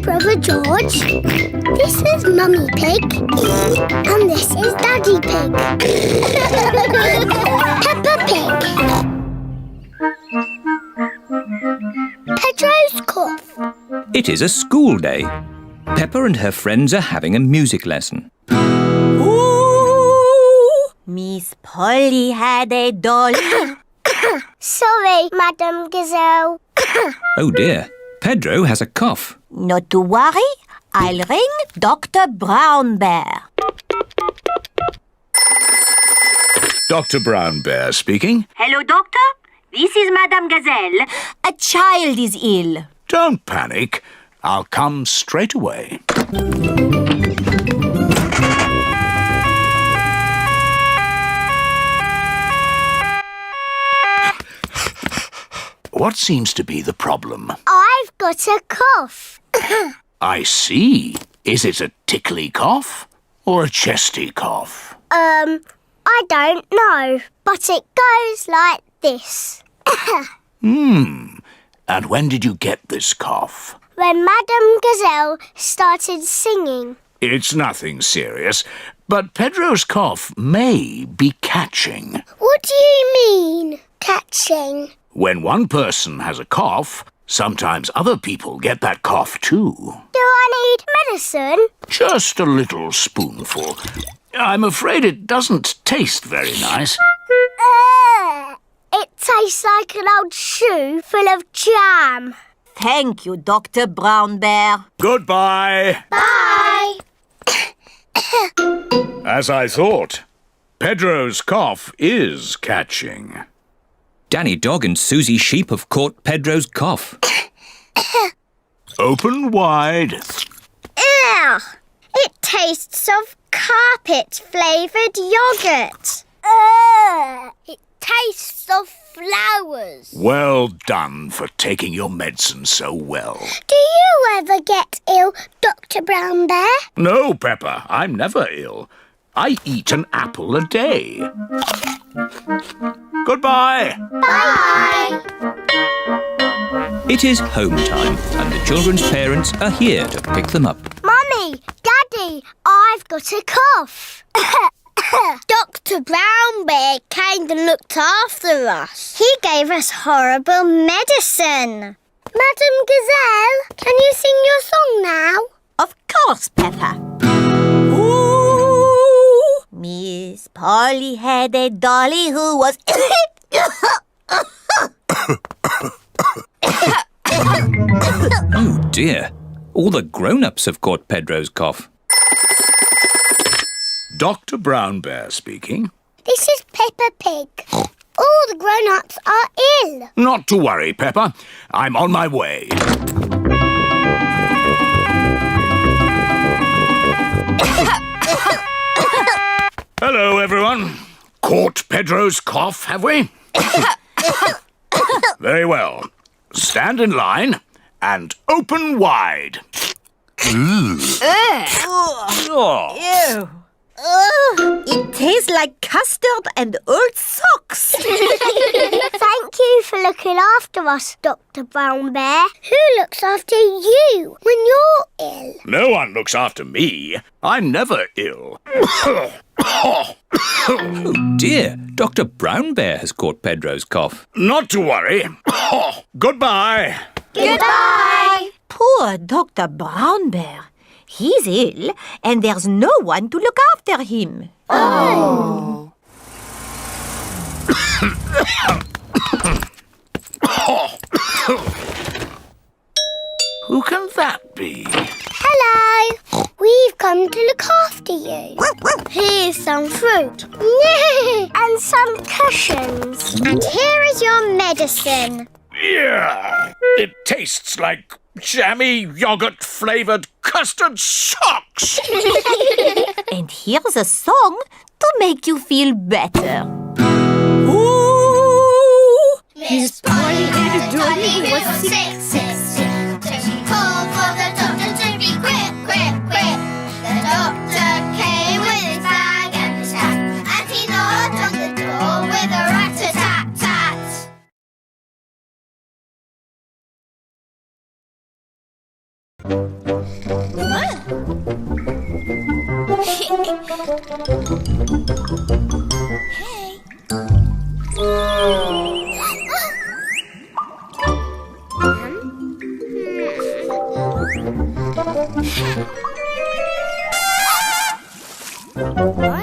Brother George. This is Mummy Pig. And this is Daddy Pig. Peppa Pig. Pedro's cough. It is a school day. Peppa and her friends are having a music lesson. Ooh, Miss Polly had a doll. Sorry, Madam Gazelle. Oh dear, Pedro has a cough. Not to worry, I'll ring Dr. Brown Bear. Dr. Brown Bear speaking. Hello, Doctor. This is Madame Gazelle. A child is ill. Don't panic. I'll come straight away. What seems to be the problem? I've got a cough. I see. Is it a tickly cough or a chesty cough? I don't know, but it goes like this. And when did you get this cough? When Madame Gazelle started singing. It's nothing serious, but Pedro's cough may be catching. What do you mean, catching? When one person has a cough, sometimes other people get that cough too. Do I need medicine? Just a little spoonful. I'm afraid it doesn't taste very nice. It tastes like an old shoe full of jam. Thank you, Dr. Brown Bear. Goodbye. Bye. As I thought, Pedro's cough is catching. Danny Dog and Susie Sheep have caught Pedro's cough. Open wide. Ugh! It tastes of carpet-flavoured yoghurt. It tastes of flowers. Well done for taking your medicine so well. Do you ever get ill, Dr. Brown Bear? No, Peppa, I'm never ill. I eat an apple a day. Goodbye. Bye. It is home time and the children's parents are here to pick them up. Mummy, Daddy, I've got a cough. Dr. Brown Bear came and looked after us. He gave us horrible medicine. Madam Gazelle, can you sing your song now? Of course, Peppa. Ooh, Miss Polly had a dolly who was... Oh dear, all the grown-ups have caught Pedro's cough. Dr. Brown Bear speaking. This is Peppa Pig. All the grown-ups are ill. Not to worry, Peppa. I'm on my way. Hello, everyone. Caught Pedro's cough, have we? Very well. Stand in line and open wide. Oh. Ew. It tastes like custard and old socks. Thank you for looking after us, Dr. Brown Bear. Who looks after you when you're ill? No one looks after me. I'm never ill. Oh dear, Dr. Brown Bear has caught Pedro's cough. Not to worry. Goodbye. Goodbye. Poor Dr. Brown Bear. He's ill and there's no one to look after him. Oh. Who can that be? Hello. We've come to look after you. Here's some fruit. And some cushions. And here is your medicine. Yeah, it tastes like jammy yogurt-flavoured custard socks. And here's a song to make you feel better. Ooh, Miss Polly had a dolly who was sick. So she called for the doctor to be quick. The doctor came with his bag and his hat, and he knocked on the door with a rat-a-tat-tat. What?